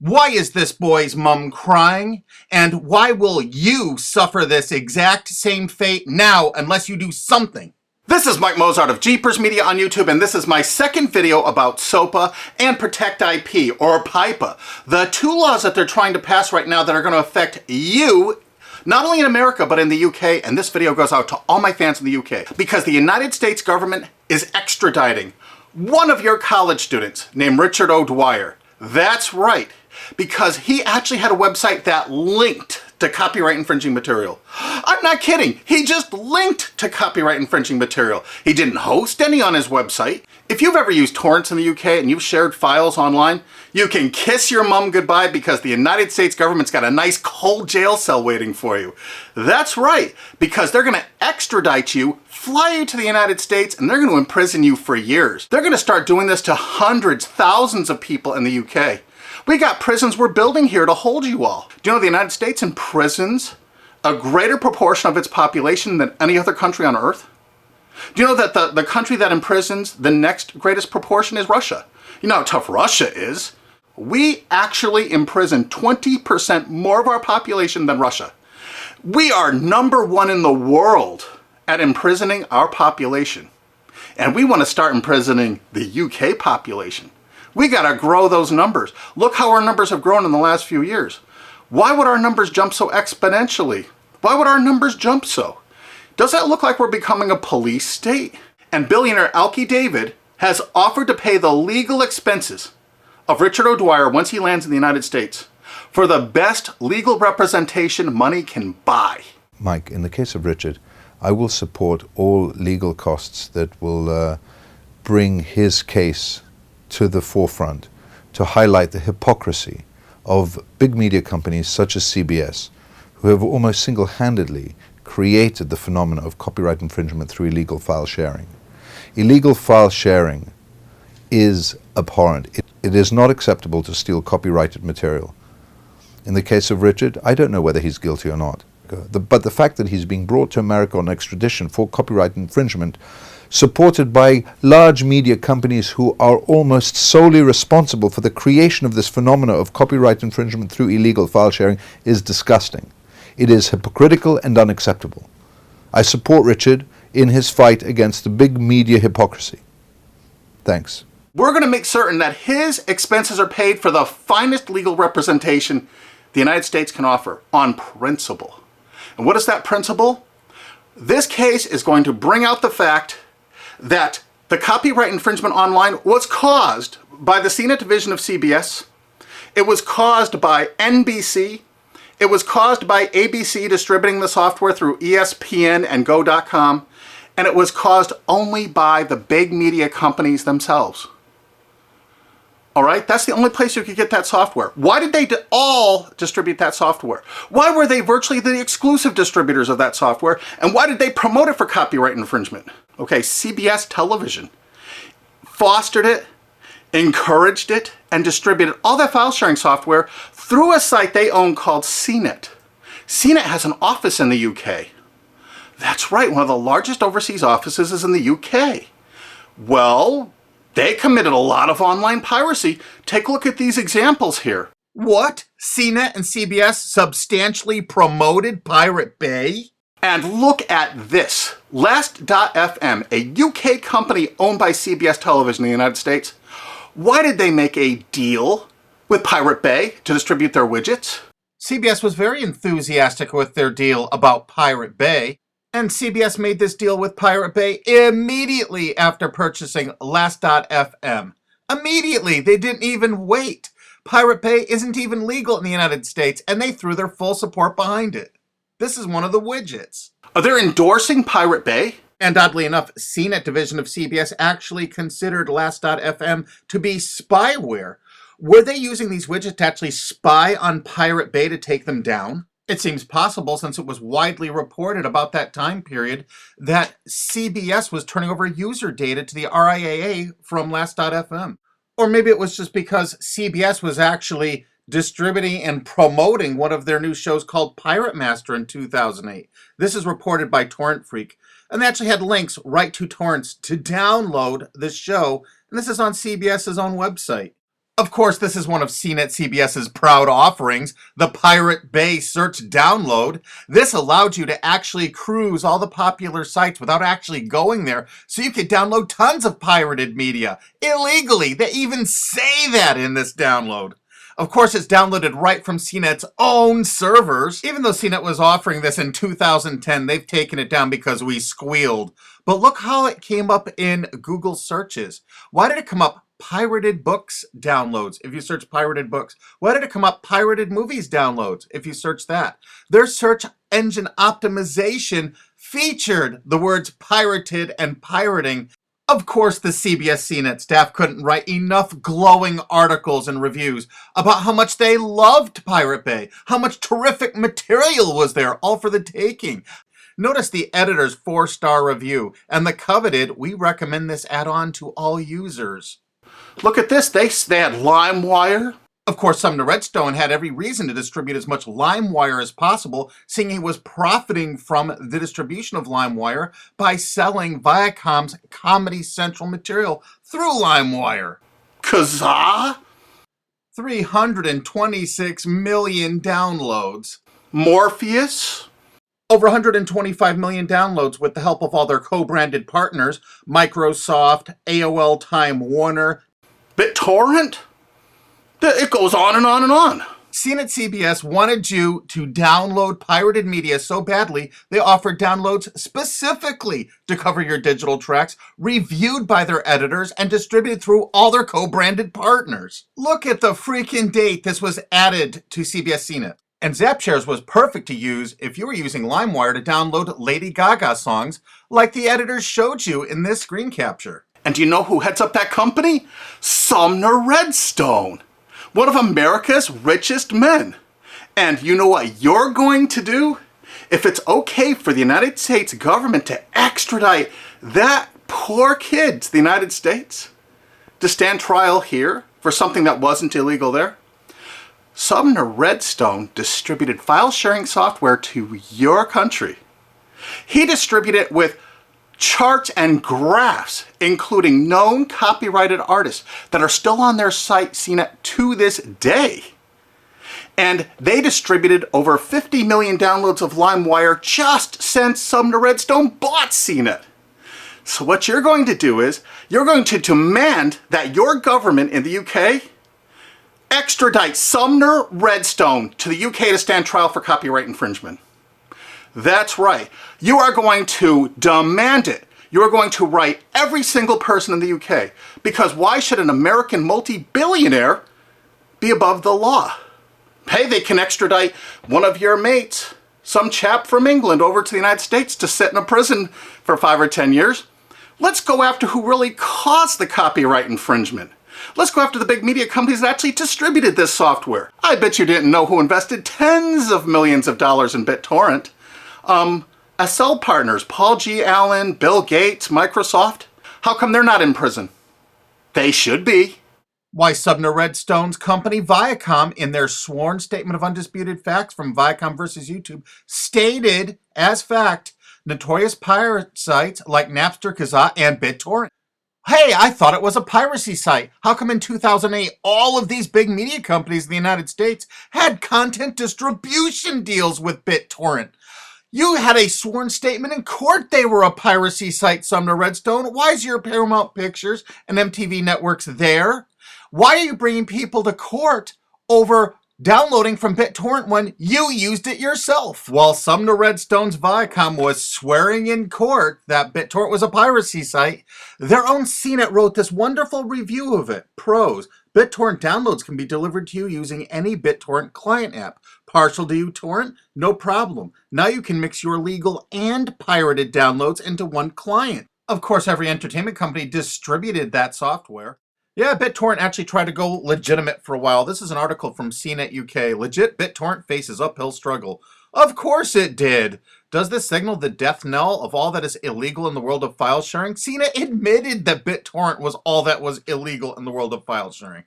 Why is this boy's mom crying? And why will you suffer this exact same fate now unless you do something? This is Mike Mozart of Jeepers Media on YouTube, and this is my second video about SOPA and Protect IP, or PIPA, the two laws that they're trying to pass right now that are going to affect you, not only in America, but in the UK. And this video goes out to all my fans in the UK, because the United States government is extraditing one of your college students named Richard O'Dwyer. That's right, because he actually had a website that linked to copyright infringing material. I'm not kidding. He just linked to copyright infringing material. He didn't host any on his website. If you've ever used torrents in the UK and you've shared files online, you can kiss your mum goodbye, because the United States government's got a nice cold jail cell waiting for you. That's right, because they're going to extradite you, fly you to the United States, and they're going to imprison you for years. They're going to start doing this to hundreds, thousands of people in the UK. We got prisons we're building here to hold you all. Do you know the United States imprisons a greater proportion of its population than any other country on earth? Do you know that the country that imprisons the next greatest proportion is Russia? You know how tough Russia is? We actually imprison 20% more of our population than Russia. We are #1 in the world at imprisoning our population. And we want to start imprisoning the UK population. We gotta grow those numbers. Look how our numbers have grown in the last few years. Why would our numbers jump so exponentially? Why would our numbers jump so? Does that look like we're becoming a police state? And billionaire Alki David has offered to pay the legal expenses of Richard O'Dwyer once he lands in the United States for the best legal representation money can buy. Mike, in the case of Richard, I will support all legal costs that will bring his case to the forefront, to highlight the hypocrisy of big media companies such as CBS, who have almost single-handedly created the phenomenon of copyright infringement through illegal file sharing. Illegal file sharing is abhorrent. It is not acceptable to steal copyrighted material. In the case of Richard, I don't know whether he's guilty or not. But the fact that he's being brought to America on extradition for copyright infringement, supported by large media companies who are almost solely responsible for the creation of this phenomena of copyright infringement through illegal file sharing, is disgusting. It is hypocritical and unacceptable. I support Richard in his fight against the big media hypocrisy. Thanks. We're going to make certain that his expenses are paid for the finest legal representation the United States can offer on principle. And what is that principle? This case is going to bring out the fact that the copyright infringement online was caused by the CNET division of CBS. It was caused by NBC. It was caused by ABC distributing the software through ESPN and Go.com. And it was caused only by the big media companies themselves. All right, that's the only place you could get that software. Why did they all distribute that software? Why were they virtually the exclusive distributors of that software? And why did they promote it for copyright infringement? Okay, CBS television fostered it, encouraged it, and distributed all that file sharing software through a site they own called CNET. CNET has an office in the UK. That's right, one of the largest overseas offices is in the UK. Well, they committed a lot of online piracy. Take a look at these examples here. What? CNET and CBS substantially promoted Pirate Bay? And look at this. Last.fm, a UK company owned by CBS Television in the United States. Why did they make a deal with Pirate Bay to distribute their widgets? CBS was very enthusiastic with their deal about Pirate Bay. And CBS made this deal with Pirate Bay immediately after purchasing Last.fm. Immediately, they didn't even wait. Pirate Bay isn't even legal in the United States, and they threw their full support behind it. This is one of the widgets. They're endorsing Pirate Bay. And oddly enough, CNET division of CBS actually considered Last.fm to be spyware. Were they using these widgets to actually spy on Pirate Bay to take them down? It seems possible, since it was widely reported about that time period that CBS was turning over user data to the RIAA from Last.fm. Or maybe it was just because CBS was actually distributing and promoting one of their new shows called Pirate Master in 2008. This is reported by Torrent Freak. And they actually had links right to torrents to download the show. And this is on CBS's own website. Of course, this is one of CNET CBS's proud offerings, the Pirate Bay Search Download. This allowed you to actually cruise all the popular sites without actually going there, so you could download tons of pirated media illegally. They even say that in this download. Of course, it's downloaded right from CNET's own servers. Even though CNET was offering this in 2010, they've taken it down because we squealed. But look how it came up in Google searches. Why did it come up pirated books downloads if you search pirated books? Why did it come up pirated movies downloads if you search that? Their search engine optimization featured the words pirated and pirating. Of course, the CBS CNET staff couldn't write enough glowing articles and reviews about how much they loved Pirate Bay, how much terrific material was there, all for the taking. Notice the editor's 4-star review and the coveted, we recommend this add-on to all users. Look at this, they had LimeWire. Of course, Sumner Redstone had every reason to distribute as much LimeWire as possible, seeing he was profiting from the distribution of LimeWire by selling Viacom's Comedy Central material through LimeWire. Kazaa? 326 million downloads. Morpheus? Over 125 million downloads with the help of all their co-branded partners, Microsoft, AOL Time Warner, BitTorrent? It goes on and on and on. CNET CBS wanted you to download pirated media so badly, they offered downloads specifically to cover your digital tracks, reviewed by their editors, and distributed through all their co-branded partners. Look at the freaking date this was added to CBS CNET. And ZapShares was perfect to use if you were using LimeWire to download Lady Gaga songs, like the editors showed you in this screen capture. And do you know who heads up that company? Sumner Redstone, one of America's richest men. And you know what you're going to do? If it's okay for the United States government to extradite that poor kid to the United States to stand trial here for something that wasn't illegal there, Sumner Redstone distributed file sharing software to your country. He distributed it with charts and graphs, including known copyrighted artists that are still on their site CNET to this day. And they distributed over 50 million downloads of LimeWire just since Sumner Redstone bought CNET. So what you're going to do is, you're going to demand that your government in the UK extradite Sumner Redstone to the UK to stand trial for copyright infringement. That's right. You are going to demand it. You are going to write every single person in the UK. Because why should an American multi-billionaire be above the law? Hey, they can extradite one of your mates, some chap from England, over to the United States to sit in a prison for 5 or 10 years. Let's go after who really caused the copyright infringement. Let's go after the big media companies that actually distributed this software. I bet you didn't know who invested tens of millions of dollars in BitTorrent. SL partners, Paul G. Allen, Bill Gates, Microsoft. How come they're not in prison? They should be. Why, Sumner Redstone's company Viacom, in their sworn statement of undisputed facts from Viacom versus YouTube, stated as fact notorious pirate sites like Napster, Kazaa, and BitTorrent. Hey, I thought it was a piracy site. How come in 2008 all of these big media companies in the United States had content distribution deals with BitTorrent? You had a sworn statement in court they were a piracy site, Sumner Redstone. Why is your Paramount Pictures and MTV networks there? Why are you bringing people to court over downloading from BitTorrent when you used it yourself? While Sumner Redstone's Viacom was swearing in court that BitTorrent was a piracy site, their own CNET wrote this wonderful review of it. Pros: BitTorrent downloads can be delivered to you using any BitTorrent client app. Partial to uTorrent? No problem. Now you can mix your legal and pirated downloads into one client. Of course, every entertainment company distributed that software. Yeah, BitTorrent actually tried to go legitimate for a while. This is an article from CNET UK. Legit BitTorrent faces uphill struggle. Of course it did. Does this signal the death knell of all that is illegal in the world of file sharing? CNET admitted that BitTorrent was all that was illegal in the world of file sharing.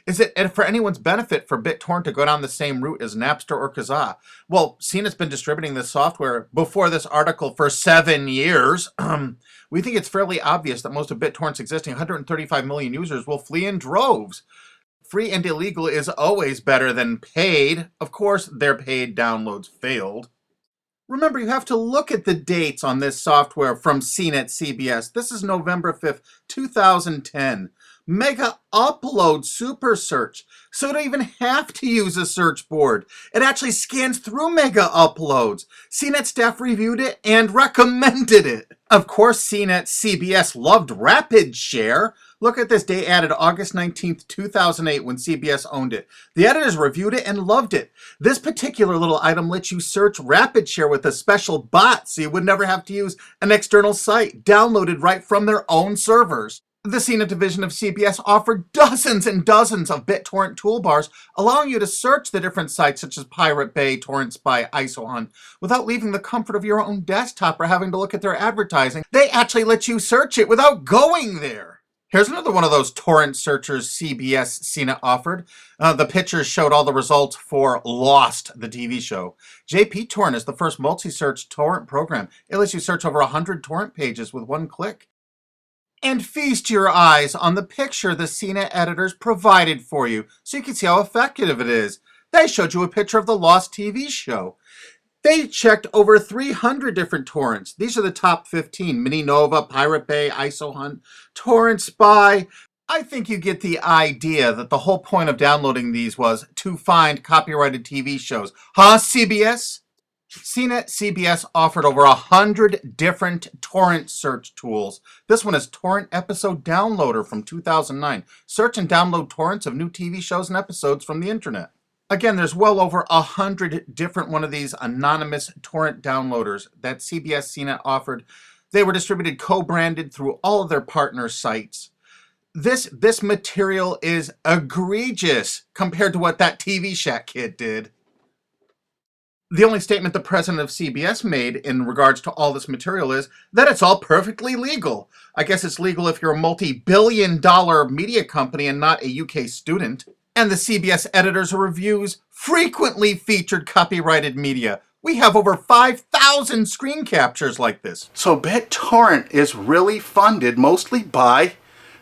Is it for anyone's benefit for BitTorrent to go down the same route as Napster or Kazaa? Well, CNET's been distributing this software before this article for 7 years. We think it's fairly obvious that most of BitTorrent's existing 135 million users will flee in droves free and illegal is always better than paid. Of course, their paid downloads failed. Remember, you have to look at the dates on this software from CNET CBS. This is November 5th, 2010. MegaUpload Super Search. So you don't even have to use a search board. It actually scans through MegaUploads. CNET staff reviewed it and recommended it. Of course, CNET CBS loved Rapid Share. Look at this, day added August 19th, 2008 when CBS owned it. The editors reviewed it and loved it. This particular little item lets you search Rapid Share with a special bot so you would never have to use an external site, downloaded right from their own servers. The CNET division of CBS offered dozens and dozens of BitTorrent toolbars, allowing you to search the different sites such as Pirate Bay, Torrent Spy, ISOHunt, without leaving the comfort of your own desktop or having to look at their advertising. They actually let you search it without going there. Here's another one of those torrent searchers CBS CNET offered. The pictures showed all the results for Lost, the TV show. JP Torrent is the first multi-search torrent program. It lets you search over 100 torrent pages with one click. And feast your eyes on the picture the CNET editors provided for you so you can see how effective it is. They showed you a picture of the Lost TV show. They checked over 300 different torrents. These are the top 15. Mininova, Pirate Bay, ISOHunt, Torrent Spy. I think you get the idea that the whole point of downloading these was to find copyrighted TV shows. Huh, CBS? CNET CBS offered over 100 different torrent search tools. This one is Torrent Episode Downloader from 2009. Search and download torrents of new TV shows and episodes from the internet. Again, there's well over 100 different one of these anonymous torrent downloaders that CBS CNET offered. They were distributed co-branded through all of their partner sites. This material is egregious compared to what that TV Shack kid did. The only statement the president of CBS made in regards to all this material is that it's all perfectly legal. I guess it's legal if you're a multi-billion-dollar media company and not a UK student. And the CBS editors' reviews frequently featured copyrighted media. We have over 5,000 screen captures like this. So BitTorrent is really funded mostly by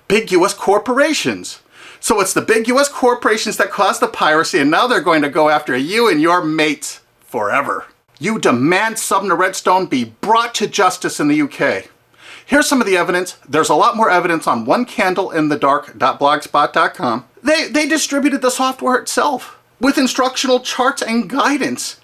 big US corporations. So it's the big US corporations that caused the piracy, and now they're going to go after you and your mates forever. You demand Sumner Redstone be brought to justice in the UK. Here's some of the evidence. There's a lot more evidence on onecandleinthedark.blogspot.com. They distributed the software itself with instructional charts and guidance.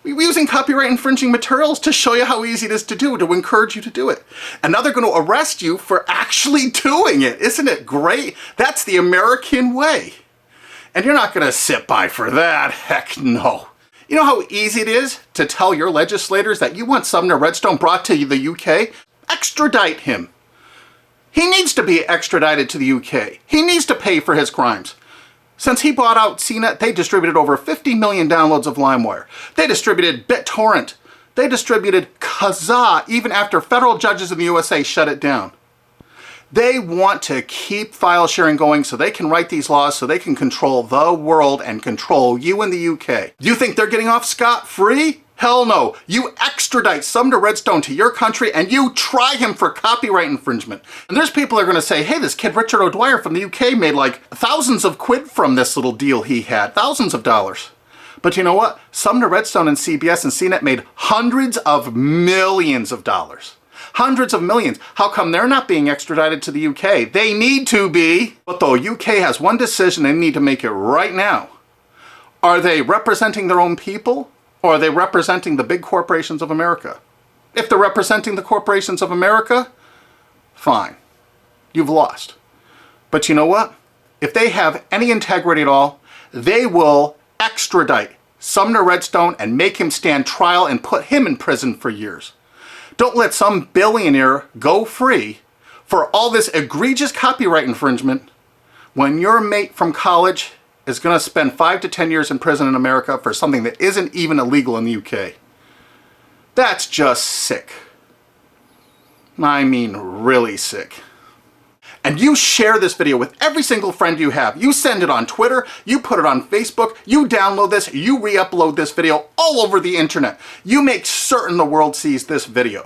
We're using copyright infringing materials to show you how easy it is to do, to encourage you to do it. And now they're going to arrest you for actually doing it. Isn't it great? That's the American way. And you're not going to sit by for that. Heck no. You know how easy it is to tell your legislators that you want Sumner Redstone brought to the UK? Extradite him. He needs to be extradited to the UK. He needs to pay for his crimes. Since he bought out CNET, they distributed over 50 million downloads of LimeWire. They distributed BitTorrent. They distributed Kazaa even after federal judges in the USA shut it down. They want to keep file sharing going so they can write these laws so they can control the world and control you in the UK. You think they're getting off scot-free? Hell no. You extradite Sumner Redstone to your country and you try him for copyright infringement. And there's people that are going to say, hey, this kid Richard O'Dwyer from the UK made like thousands of quid from this little deal he had. Thousands of dollars. But you know what? Sumner Redstone and CBS and CNET made hundreds of millions of dollars. Hundreds of millions. How come they're not being extradited to the UK? They need to be. But the UK has one decision they need to make it right now. Are they representing their own people? Or are they representing the big corporations of America? If they're representing the corporations of America, fine. You've lost. But you know what? If they have any integrity at all, they will extradite Sumner Redstone and make him stand trial and put him in prison for years. Don't let some billionaire go free for all this egregious copyright infringement when your mate from college is going to spend 5 to 10 years in prison in America for something that isn't even illegal in the UK. That's just sick. I mean, really sick. And you share this video with every single friend you have. You send it on Twitter, you put it on Facebook, you download this, you re-upload this video all over the internet. You make certain the world sees this video.